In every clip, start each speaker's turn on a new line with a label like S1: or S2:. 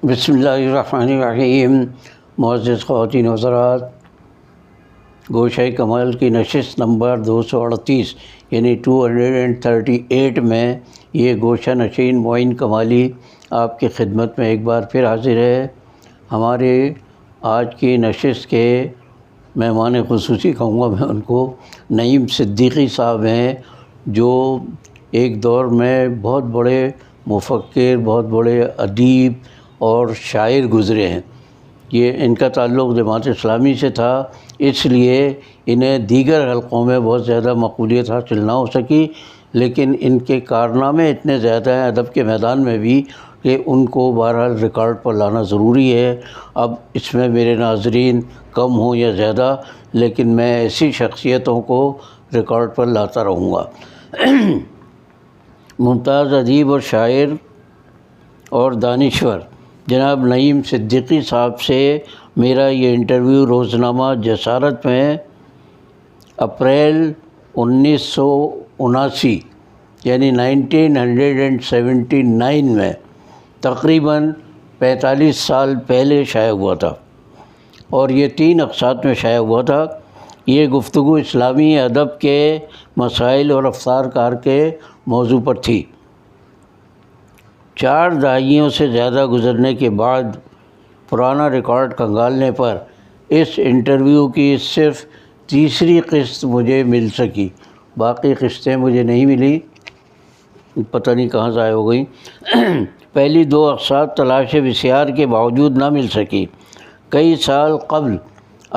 S1: بسم اللہ الرحمن الرحیم۔ معزز خواتین و حضرات، گوشہ کمال کی نشست نمبر 238 یعنی 238 میں یہ گوشہ نشین معین کمالی آپ کی خدمت میں ایک بار پھر حاضر ہے۔ ہمارے آج کی نشست کے مہمان خصوصی کہوں گا میں ان کو، نعیم صدیقی صاحب ہیں، جو ایک دور میں بہت بڑے مفکر، بہت بڑے ادیب اور شاعر گزرے ہیں۔ یہ ان کا تعلق جماعت اسلامی سے تھا، اس لیے انہیں دیگر حلقوں میں بہت زیادہ مقبولیت حاصل نہ ہو سکی، لیکن ان کے کارنامے اتنے زیادہ ہیں ادب کے میدان میں بھی کہ ان کو بہرحال ریکارڈ پر لانا ضروری ہے۔ اب اس میں میرے ناظرین کم ہوں یا زیادہ، لیکن میں ایسی شخصیتوں کو ریکارڈ پر لاتا رہوں گا۔ ممتاز ادیب اور شاعر اور دانشور جناب نعیم صدیقی صاحب سے میرا یہ انٹرویو روزنامہ جسارت میں اپریل 1979 یعنی 1979 میں تقریباً 45 سال پہلے شائع ہوا تھا، اور یہ 3 اقساط میں شائع ہوا تھا۔ یہ گفتگو اسلامی ادب کے مسائل اور افطار کار کے موضوع پر تھی۔ 4 دہائیوں سے زیادہ گزرنے کے بعد پرانا ریکارڈ کھنگالنے پر اس انٹرویو کی صرف تیسری قسط مجھے مل سکی، باقی قسطیں مجھے نہیں ملی، پتہ نہیں کہاں ضائع ہو گئیں۔ پہلی 2 اقساط تلاش بسیار کے باوجود نہ مل سکی۔ کئی سال قبل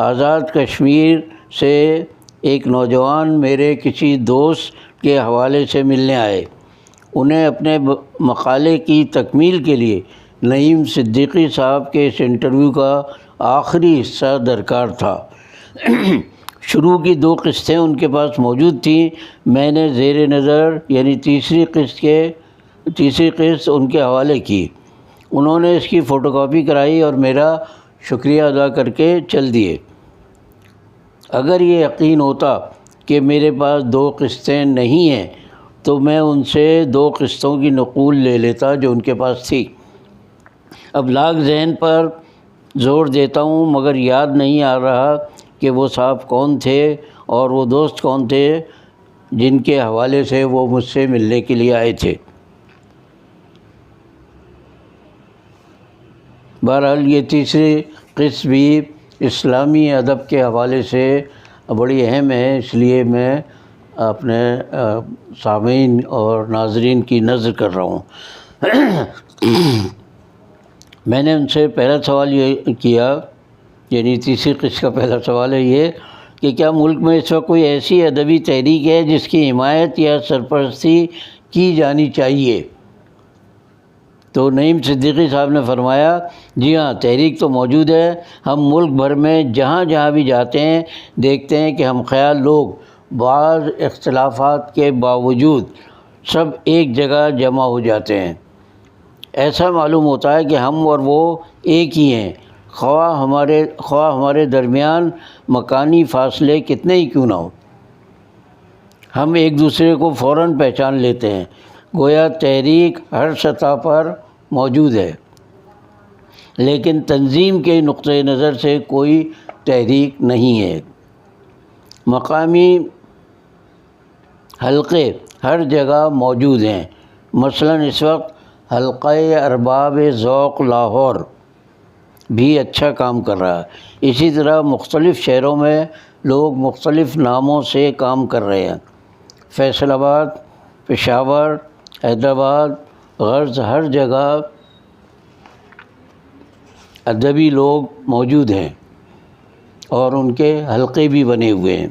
S1: آزاد کشمیر سے ایک نوجوان میرے کسی دوست کے حوالے سے ملنے آئے۔ انہیں اپنے مقالے کی تکمیل کے لیے نعیم صدیقی صاحب کے اس انٹرویو کا آخری حصہ درکار تھا۔ شروع کی 2 قسطیں ان کے پاس موجود تھیں۔ میں نے زیر نظر یعنی تیسری قسط ان کے حوالے کی۔ انہوں نے اس کی فوٹو کاپی کرائی اور میرا شکریہ ادا کر کے چل دیے۔ اگر یہ یقین ہوتا کہ میرے پاس 2 قسطیں نہیں ہیں تو میں ان سے 2 قسطوں کی نقول لے لیتا جو ان کے پاس تھی۔ اب لاگ ذہن پر زور دیتا ہوں مگر یاد نہیں آ رہا کہ وہ صاحب کون تھے اور وہ دوست کون تھے جن کے حوالے سے وہ مجھ سے ملنے کے لیے آئے تھے۔ بہرحال یہ تیسری قسط بھی اسلامی ادب کے حوالے سے بڑی اہم ہے، اس لیے میں اپنے سامعین اور ناظرین کی نظر کر رہا ہوں۔ میں نے ان سے پہلا سوال یہ کیا، یعنی تیسری قسط کا پہلا سوال ہے یہ کہ کیا ملک میں اس وقت کوئی ایسی ادبی تحریک ہے جس کی حمایت یا سرپرستی کی جانی چاہیے؟ تو نعیم صدیقی صاحب نے فرمایا، جی ہاں، تحریک تو موجود ہے۔ ہم ملک بھر میں جہاں جہاں بھی جاتے ہیں دیکھتے ہیں کہ ہم خیال لوگ بعض اختلافات کے باوجود سب ایک جگہ جمع ہو جاتے ہیں۔ ایسا معلوم ہوتا ہے کہ ہم اور وہ ایک ہی ہیں، خواہ ہمارے درمیان مکانی فاصلے کتنے ہی کیوں نہ ہو۔ ہم ایک دوسرے کو فوراً پہچان لیتے ہیں، گویا تحریک ہر سطح پر موجود ہے، لیکن تنظیم کے نقطۂ نظر سے کوئی تحریک نہیں ہے۔ مقامی حلقے ہر جگہ موجود ہیں، مثلاً اس وقت حلقہ ارباب ذوق لاہور بھی اچھا کام کر رہا ہے۔ اسی طرح مختلف شہروں میں لوگ مختلف ناموں سے کام کر رہے ہیں۔ فیصل آباد، پشاور، حیدرآباد، غرض ہر جگہ ادبی لوگ موجود ہیں اور ان کے حلقے بھی بنے ہوئے ہیں۔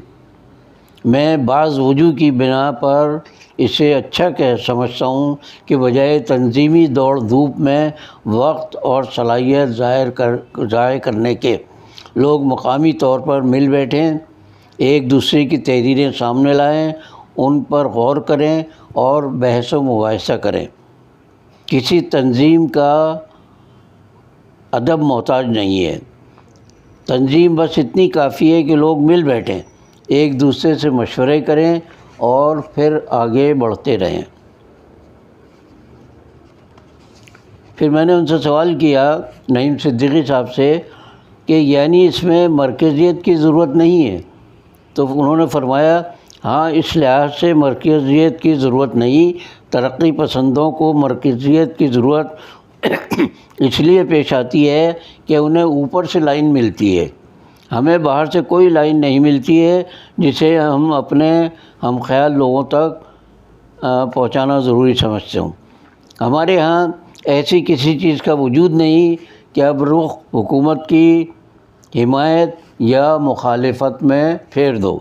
S1: میں بعض وجوہ کی بنا پر اسے اچھا سمجھتا ہوں کہ بجائے تنظیمی دوڑ دھوپ میں وقت اور صلاحیت ضائع کرنے کے لوگ مقامی طور پر مل بیٹھیں، ایک دوسرے کی تحریریں سامنے لائیں، ان پر غور کریں اور بحث و مباحثہ کریں۔ کسی تنظیم کا ادب محتاج نہیں ہے، تنظیم بس اتنی کافی ہے کہ لوگ مل بیٹھیں، ایک دوسرے سے مشورے کریں اور پھر آگے بڑھتے رہیں۔ پھر میں نے ان سے سوال کیا نعیم صدیقی صاحب سے کہ یعنی اس میں مرکزیت کی ضرورت نہیں ہے؟ تو انہوں نے فرمایا ہاں، اس لحاظ سے مرکزیت کی ضرورت نہیں، ترقی پسندوں کو مرکزیت کی ضرورت اس لیے پیش آتی ہے کہ انہیں اوپر سے لائن ملتی ہے، ہمیں باہر سے کوئی لائن نہیں ملتی ہے جسے ہم اپنے ہم خیال لوگوں تک پہنچانا ضروری سمجھتے ہوں۔ ہمارے ہاں ایسی کسی چیز کا وجود نہیں کہ اب رخ حکومت کی حمایت یا مخالفت میں پھیر دو،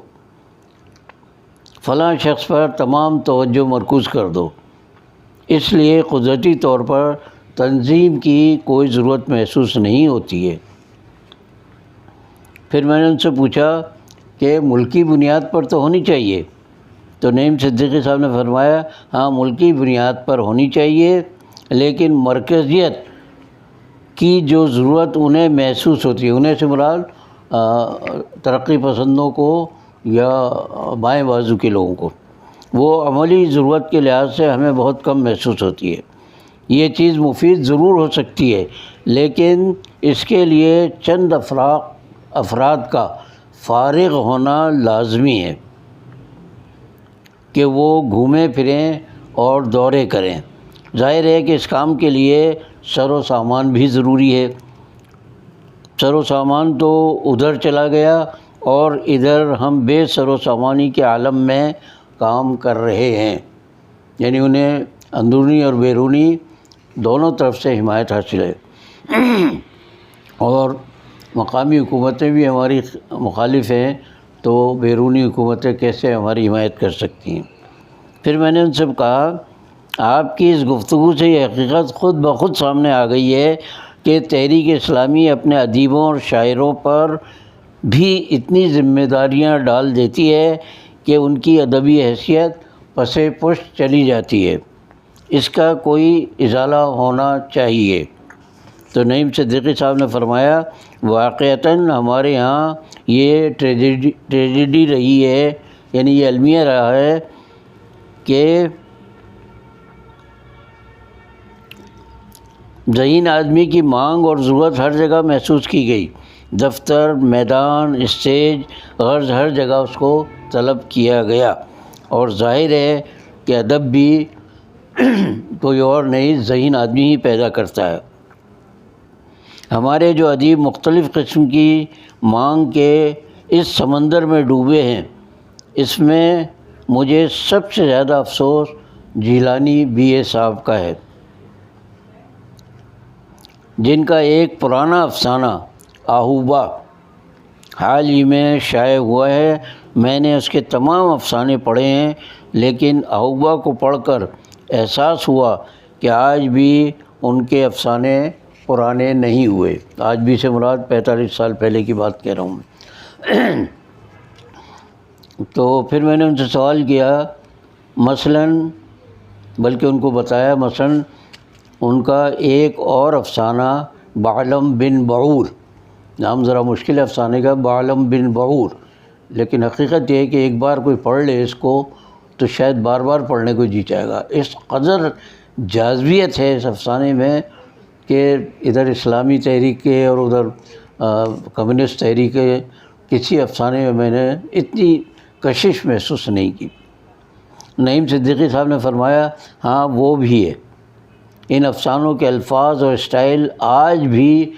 S1: فلاں شخص پر تمام توجہ مرکوز کر دو، اس لیے قدرتی طور پر تنظیم کی کوئی ضرورت محسوس نہیں ہوتی ہے۔ پھر میں نے ان سے پوچھا کہ ملکی بنیاد پر تو ہونی چاہیے، تو نعیم صدیقی صاحب نے فرمایا ہاں، ملکی بنیاد پر ہونی چاہیے، لیکن مرکزیت کی جو ضرورت انہیں محسوس ہوتی ہے، انہیں سے مراد ترقی پسندوں کو یا بائیں بازو کے لوگوں کو، وہ عملی ضرورت کے لحاظ سے ہمیں بہت کم محسوس ہوتی ہے۔ یہ چیز مفید ضرور ہو سکتی ہے، لیکن اس کے لیے چند افراد کا فارغ ہونا لازمی ہے کہ وہ گھومیں پھریں اور دورے کریں۔ ظاہر ہے کہ اس کام کے لیے سر و سامان بھی ضروری ہے۔ سر و سامان تو ادھر چلا گیا اور ادھر ہم بے سر و سامانی کے عالم میں کام کر رہے ہیں، یعنی انہیں اندرونی اور بیرونی دونوں طرف سے حمایت حاصل ہے، اور مقامی حکومتیں بھی ہماری مخالف ہیں، تو بیرونی حکومتیں کیسے ہماری حمایت کر سکتی ہیں؟ پھر میں نے ان سے کہا آپ کی اس گفتگو سے یہ حقیقت خود بخود سامنے آ گئی ہے کہ تحریک اسلامی اپنے ادیبوں اور شاعروں پر بھی اتنی ذمہ داریاں ڈال دیتی ہے کہ ان کی ادبی حیثیت پس پشت چلی جاتی ہے، اس کا کوئی ازالہ ہونا چاہیے۔ تو نعیم صدیقی صاحب نے فرمایا واقعتاً ہمارے ہاں یہ ٹریجڈی رہی ہے، یعنی یہ المیہ رہا ہے کہ ذہین آدمی کی مانگ اور ضرورت ہر جگہ محسوس کی گئی، دفتر، میدان، اسٹیج، غرض ہر جگہ اس کو طلب کیا گیا، اور ظاہر ہے کہ ادب بھی کوئی اور نہیں، ذہین آدمی ہی پیدا کرتا ہے۔ ہمارے جو ادیب مختلف قسم کی مانگ کے اس سمندر میں ڈوبے ہیں، اس میں مجھے سب سے زیادہ افسوس جیلانی BA صاحب کا ہے، جن کا ایک پرانا افسانہ آہوبہ حال ہی میں شائع ہوا ہے۔ میں نے اس کے تمام افسانے پڑھے ہیں، لیکن آہوبہ کو پڑھ کر احساس ہوا کہ آج بھی ان کے افسانے پرانے نہیں ہوئے۔ آج بھی سے مراد 45 سال پہلے کی بات کہہ رہا ہوں میں۔ تو پھر میں نے ان سے سوال کیا بلکہ ان کو بتایا مثلاً ان کا ایک اور افسانہ بعلم بن بعور، نام ذرا مشکل ہے افسانے کا، بعلم بن بعور، لیکن حقیقت یہ ہے کہ ایک بار کوئی پڑھ لے اس کو تو شاید بار بار پڑھنے کو جی چاہے گا۔ اس قدر جاذبیت ہے اس افسانے میں کہ ادھر اسلامی تحریک کے اور ادھر کمیونسٹ تحریک کے کسی افسانے میں نے اتنی کشش محسوس نہیں کی۔ نعیم صدیقی صاحب نے فرمایا ہاں وہ بھی ہے، ان افسانوں کے الفاظ اور اسٹائل آج بھی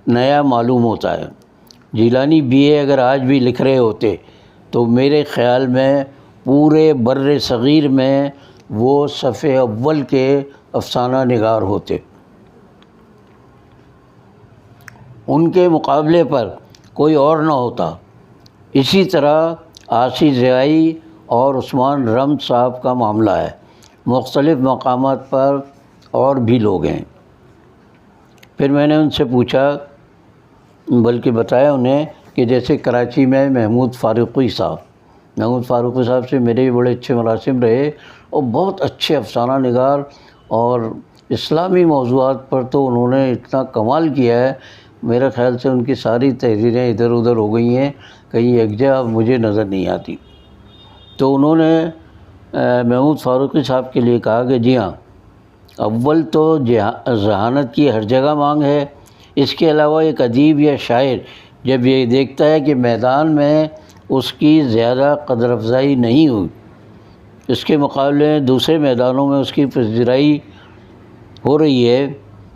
S1: نیا معلوم ہوتا ہے۔ جیلانی BA اگر آج بھی لکھ رہے ہوتے تو میرے خیال میں پورے بر صغیر میں وہ صفحے اول کے افسانہ نگار ہوتے، ان کے مقابلے پر کوئی اور نہ ہوتا۔ اسی طرح عاصی ضیائی اور عثمان رمز صاحب کا معاملہ ہے، مختلف مقامات پر اور بھی لوگ ہیں۔ پھر میں نے ان سے پوچھا، بلکہ بتایا انہیں کہ جیسے کراچی میں محمود فاروقی صاحب سے میرے بھی بڑے اچھے مراسم رہے، اور بہت اچھے افسانہ نگار، اور اسلامی موضوعات پر تو انہوں نے اتنا کمال کیا ہے، میرے خیال سے ان کی ساری تحریریں ادھر ادھر ہو گئی ہیں، کہیں یکجا مجھے نظر نہیں آتی۔ تو انہوں نے محمود فاروقی صاحب کے لیے کہا کہ جی ہاں، اول تو ذہانت کی ہر جگہ مانگ ہے، اس کے علاوہ ایک ادیب یا شاعر جب یہ دیکھتا ہے کہ میدان میں اس کی زیادہ قدر افزائی نہیں ہوئی، اس کے مقابلے میں دوسرے میدانوں میں اس کی پذیرائی ہو رہی ہے،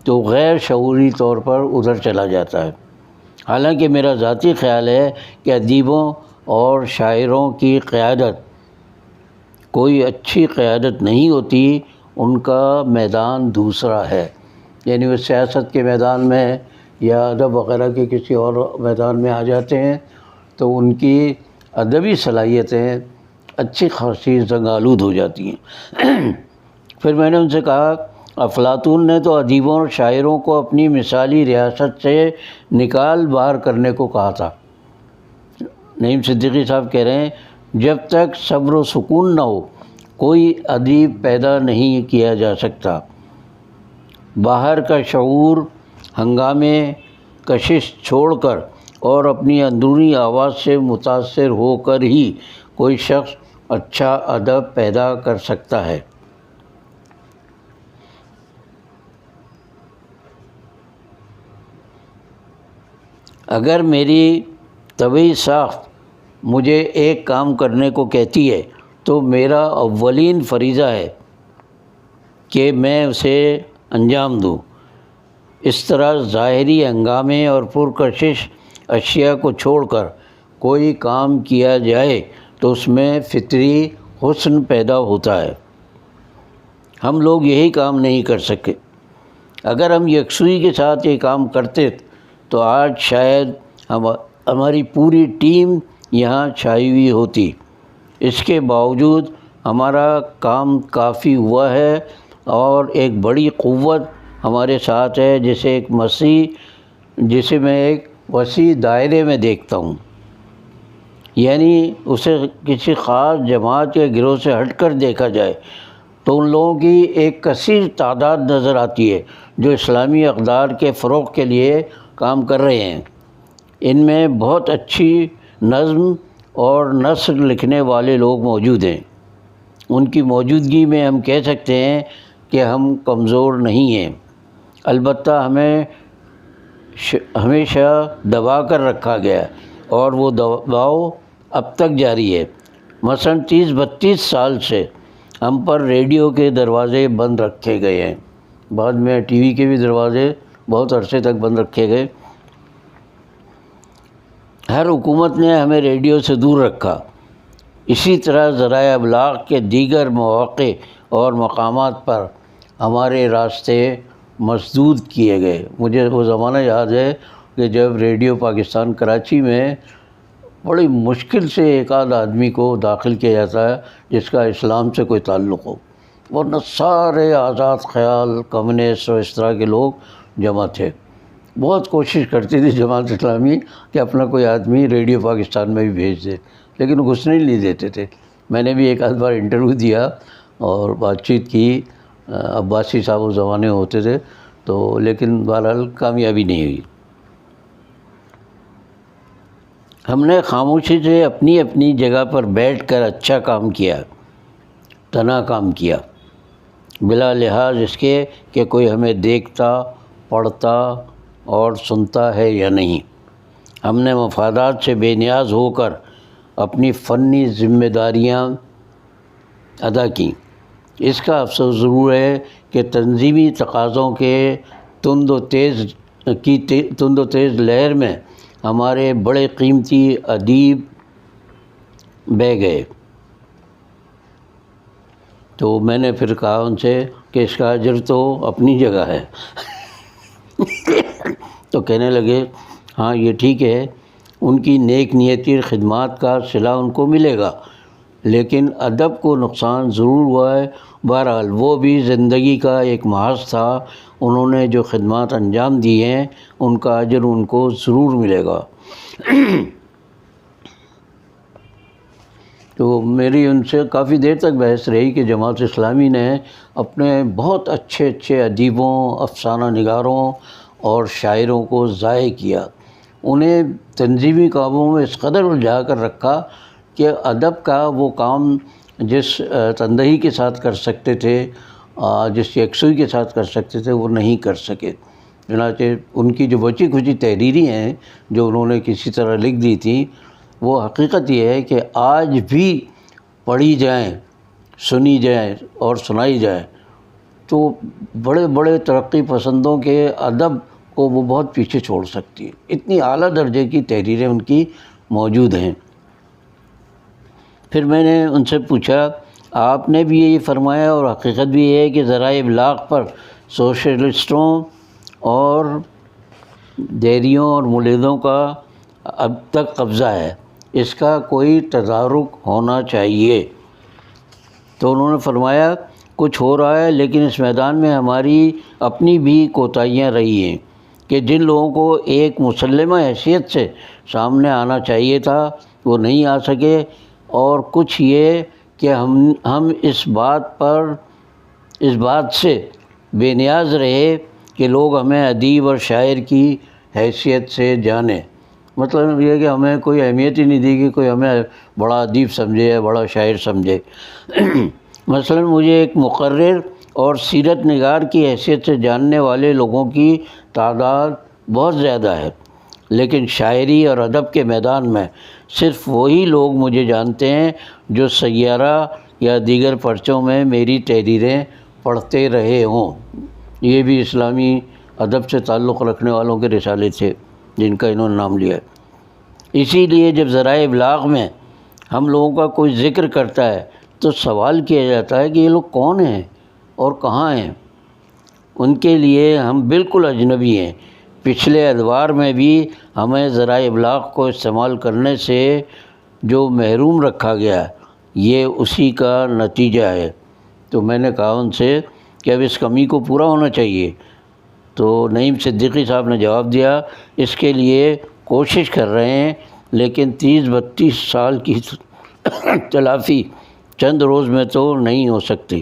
S1: تو غیر شعوری طور پر ادھر چلا جاتا ہے۔ حالانکہ میرا ذاتی خیال ہے کہ ادیبوں اور شاعروں کی قیادت کوئی اچھی قیادت نہیں ہوتی، ان کا میدان دوسرا ہے، یعنی وہ سیاست کے میدان میں یا ادب وغیرہ کے کسی اور میدان میں آ جاتے ہیں تو ان کی ادبی صلاحیتیں اچھی خاصی زنگ آلود ہو جاتی ہیں۔ پھر میں نے ان سے کہا، افلاطون نے تو ادیبوں اور شاعروں کو اپنی مثالی ریاست سے نکال باہر کرنے کو کہا تھا۔ نعیم صدیقی صاحب کہہ رہے ہیں، جب تک صبر و سکون نہ ہو کوئی ادیب پیدا نہیں کیا جا سکتا۔ باہر کا شعور ہنگامے کشش چھوڑ کر اور اپنی اندرونی آواز سے متاثر ہو کر ہی کوئی شخص اچھا ادب پیدا کر سکتا ہے۔ اگر میری طبعی ساخت مجھے ایک کام کرنے کو کہتی ہے تو میرا اولین فریضہ ہے کہ میں اسے انجام دوں۔ اس طرح ظاہری ہنگامے اور پرکشش اشیاء کو چھوڑ کر کوئی کام کیا جائے تو اس میں فطری حسن پیدا ہوتا ہے۔ ہم لوگ یہی کام نہیں کر سکے۔ اگر ہم یکسوئی کے ساتھ یہ کام کرتے تو آج شاید ہماری پوری ٹیم یہاں چھائی ہوئی ہوتی۔ اس کے باوجود ہمارا کام کافی ہوا ہے اور ایک بڑی قوت ہمارے ساتھ ہے جسے میں ایک وسیع دائرے میں دیکھتا ہوں، یعنی اسے کسی خاص جماعت یا گروہ سے ہٹ کر دیکھا جائے تو ان لوگوں کی ایک کثیر تعداد نظر آتی ہے جو اسلامی اقدار کے فروغ کے لیے کام کر رہے ہیں۔ ان میں بہت اچھی نظم اور نثر لکھنے والے لوگ موجود ہیں۔ ان کی موجودگی میں ہم کہہ سکتے ہیں کہ ہم کمزور نہیں ہیں، البتہ ہمیں ہمیشہ دبا کر رکھا گیا اور وہ دباؤ اب تک جاری ہے۔ مثلاً 30-32 سال سے ہم پر ریڈیو کے دروازے بند رکھے گئے ہیں، بعد میں ٹی وی کے بھی دروازے بہت عرصے تک بند رکھے گئے۔ ہر حکومت نے ہمیں ریڈیو سے دور رکھا۔ اسی طرح ذرائع ابلاغ کے دیگر مواقع اور مقامات پر ہمارے راستے مسدود کیے گئے۔ مجھے وہ زمانہ یاد ہے کہ جب ریڈیو پاکستان کراچی میں بڑی مشکل سے ایک آدھ آدمی کو داخل کیا جاتا ہے جس کا اسلام سے کوئی تعلق ہو، ورنہ سارے آزاد خیال کمیونسٹ اور اس طرح کے لوگ جمع تھے۔ بہت کوشش کرتی تھی جماعت اسلامی کہ اپنا کوئی آدمی ریڈیو پاکستان میں بھی بھیج دے، لیکن گھسنے نہیں دیتے تھے۔ میں نے بھی ایک آدھ بار انٹرویو دیا اور بات چیت کی، عباسی صاحب اس زمانے ہوتے تھے تو، لیکن بہرحال کامیابی نہیں ہوئی۔ ہم نے خاموشی سے اپنی اپنی جگہ پر بیٹھ کر اچھا کام کیا، تنہا کام کیا، بلا لحاظ اس کے کہ کوئی ہمیں دیکھتا، پڑھتا اور سنتا ہے یا نہیں۔ ہم نے مفادات سے بے نیاز ہو کر اپنی فنی ذمہ داریاں ادا کیں۔ اس کا افسوس ضرور ہے کہ تنظیمی تقاضوں کے تند و تیز لہر میں ہمارے بڑے قیمتی ادیب بہہ گئے۔ تو میں نے پھر کہا ان سے کہ اس کا اجر تو اپنی جگہ ہے۔ تو کہنے لگے ہاں یہ ٹھیک ہے، ان کی نیک نیتی خدمات کا صلہ ان کو ملے گا، لیکن ادب کو نقصان ضرور ہوا ہے۔ بہرحال وہ بھی زندگی کا ایک محاذ تھا، انہوں نے جو خدمات انجام دی ہیں ان کا اجر ان کو ضرور ملے گا۔ تو میری ان سے کافی دیر تک بحث رہی کہ جماعت اسلامی نے اپنے بہت اچھے اچھے ادیبوں، افسانہ نگاروں اور شاعروں کو ضائع کیا، انہیں تنظیمی کاموں میں اس قدر الجھا کر رکھا کہ ادب کا وہ کام جس تندہی کے ساتھ کر سکتے تھے جس یکسوئی کے ساتھ کر سکتے تھے وہ نہیں کر سکے۔ چنانچہ ان کی جو بچی کھچی تحریری ہیں جو انہوں نے کسی طرح لکھ دی تھیں، وہ حقیقت یہ ہے کہ آج بھی پڑھی جائیں، سنی جائیں اور سنائی جائیں تو بڑے بڑے ترقی پسندوں کے ادب کو وہ بہت پیچھے چھوڑ سکتی ہے۔ اتنی اعلیٰ درجے کی تحریریں ان کی موجود ہیں۔ پھر میں نے ان سے پوچھا، آپ نے بھی یہی فرمایا اور حقیقت بھی یہ ہے کہ ذرائع ابلاغ پر سوشلسٹوں اور دیریوں اور ملیدوں کا اب تک قبضہ ہے، اس کا کوئی تدارک ہونا چاہیے۔ تو انہوں نے فرمایا، کچھ ہو رہا ہے لیکن اس میدان میں ہماری اپنی بھی کوتاہیاں رہی ہیں کہ جن لوگوں کو ایک مسلمہ حیثیت سے سامنے آنا چاہیے تھا وہ نہیں آ سکے، اور کچھ یہ کہ ہم اس بات سے بے نیاز رہے کہ لوگ ہمیں ادیب اور شاعر کی حیثیت سے جانیں۔ مطلب یہ کہ ہمیں کوئی اہمیت ہی نہیں دی کہ کوئی ہمیں بڑا ادیب سمجھے یا بڑا شاعر سمجھے۔ مثلا مجھے ایک مقرر اور سیرت نگار کی حیثیت سے جاننے والے لوگوں کی تعداد بہت زیادہ ہے، لیکن شاعری اور ادب کے میدان میں صرف وہی لوگ مجھے جانتے ہیں جو سیارہ یا دیگر پرچوں میں میری تحریریں پڑھتے رہے ہوں۔ یہ بھی اسلامی ادب سے تعلق رکھنے والوں کے رسالے تھے جن کا انہوں نے نام لیا ہے۔ اسی لیے جب ذرائع ابلاغ میں ہم لوگوں کا کوئی ذکر کرتا ہے تو سوال کیا جاتا ہے کہ یہ لوگ کون ہیں اور کہاں ہیں؟ ان کے لیے ہم بالکل اجنبی ہیں۔ پچھلے ادوار میں بھی ہمیں ذرائع ابلاغ کو استعمال کرنے سے جو محروم رکھا گیا یہ اسی کا نتیجہ ہے۔ تو میں نے کہا ان سے کہ اب اس کمی کو پورا ہونا چاہیے۔ تو نعیم صدیقی صاحب نے جواب دیا، اس کے لیے کوشش کر رہے ہیں لیکن 30-32 سال کی تلافی چند روز میں تو نہیں ہو سکتی۔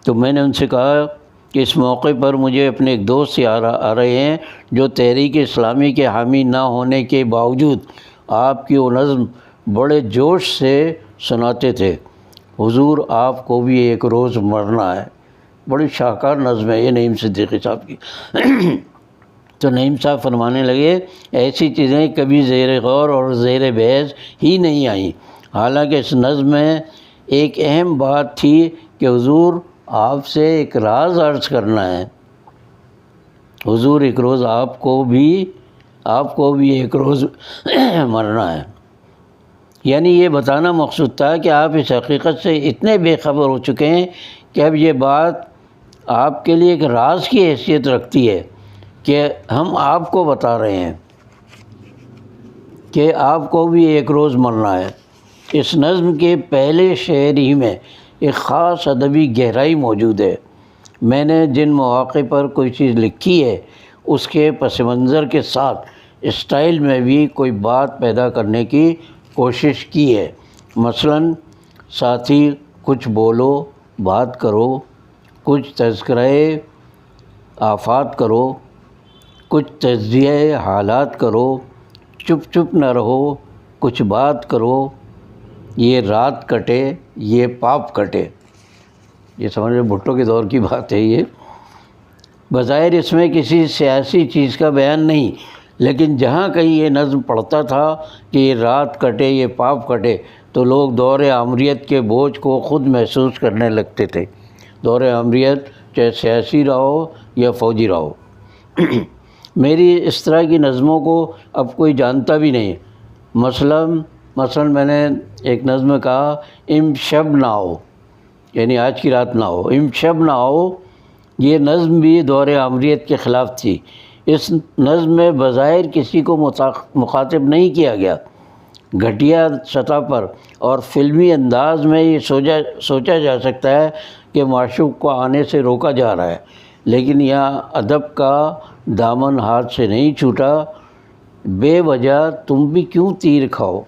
S1: تو میں نے ان سے کہا کہ اس موقع پر مجھے اپنے ایک دوست آ رہے ہیں جو تحریک اسلامی کے حامی نہ ہونے کے باوجود آپ کی وہ نظم بڑے جوش سے سناتے تھے، حضور آپ کو بھی ایک روز مرنا ہے۔ بڑی شاہکار نظم ہے یہ نعیم صدیقی صاحب کی۔ تو نعیم صاحب فرمانے لگے، ایسی چیزیں کبھی زیر غور اور زیر بحث ہی نہیں آئیں، حالانکہ اس نظم میں ایک اہم بات تھی کہ حضور آپ سے ایک راز عرض کرنا ہے، حضور ایک روز آپ کو بھی ایک روز مرنا ہے۔ یعنی یہ بتانا مقصود تھا کہ آپ اس حقیقت سے اتنے بے خبر ہو چکے ہیں کہ اب یہ بات آپ کے لیے ایک راز کی حیثیت رکھتی ہے کہ ہم آپ کو بتا رہے ہیں کہ آپ کو بھی ایک روز مرنا ہے۔ اس نظم کے پہلے شعر ہی میں ایک خاص ادبی گہرائی موجود ہے۔ میں نے جن مواقع پر کوئی چیز لکھی ہے اس کے پس منظر کے ساتھ اسٹائل میں بھی کوئی بات پیدا کرنے کی کوشش کی ہے۔ مثلا ساتھی کچھ بولو، بات کرو، کچھ تذکرہ آفات کرو، کچھ تجزیہ حالات کرو، چپ چپ نہ رہو، کچھ بات کرو، یہ رات کٹے یہ پاپ کٹے۔ یہ سمجھ میں بھٹو کے دور کی بات ہے یہ۔ بظاہر اس میں کسی سیاسی چیز کا بیان نہیں، لیکن جہاں کہیں یہ نظم پڑھتا تھا کہ یہ رات کٹے یہ پاپ کٹے تو لوگ دور آمریت کے بوجھ کو خود محسوس کرنے لگتے تھے۔ دور آمریت چاہے سیاسی رہا ہو یا فوجی رہا ہو۔ میری اس طرح کی نظموں کو اب کوئی جانتا بھی نہیں۔ مثلا میں نے ایک نظم میں کہا، امشب نہ ہو، یعنی آج کی رات نہ ہو، امشب نہ ہو۔ یہ نظم بھی دور آمریت کے خلاف تھی۔ اس نظم میں بظاہر کسی کو مخاطب نہیں کیا گیا۔ گھٹیا سطح پر اور فلمی انداز میں یہ سوچا جا سکتا ہے کہ معشوق کو آنے سے روکا جا رہا ہے، لیکن یہاں ادب کا دامن ہاتھ سے نہیں چھوٹا۔ بے وجہ تم بھی کیوں تیر کھاؤ،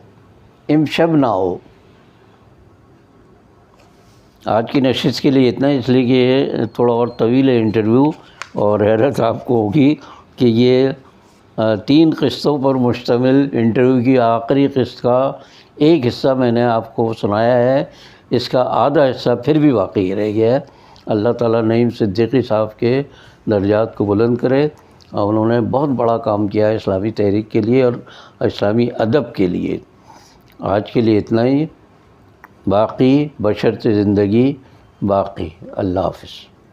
S1: امشب نہ ہو۔ آج کی نشست کے لیے اتنا، اس لیے کہ یہ تھوڑا اور طویل ہے انٹرویو، اور حیرت آپ کو ہوگی کہ یہ 3 قسطوں پر مشتمل انٹرویو کی آخری قسط کا ایک حصہ میں نے آپ کو سنایا ہے۔ اس کا آدھا حصہ پھر بھی باقی رہ گیا ہے۔ اللہ تعالیٰ نعیم صدیقی صاحب کے درجات کو بلند کرے، اور انہوں نے بہت بڑا کام کیا ہے اسلامی تحریک کے لیے اور اسلامی ادب کے لیے۔ آج کے لیے اتنا ہی، باقی بشرط زندگی باقی۔ اللہ حافظ۔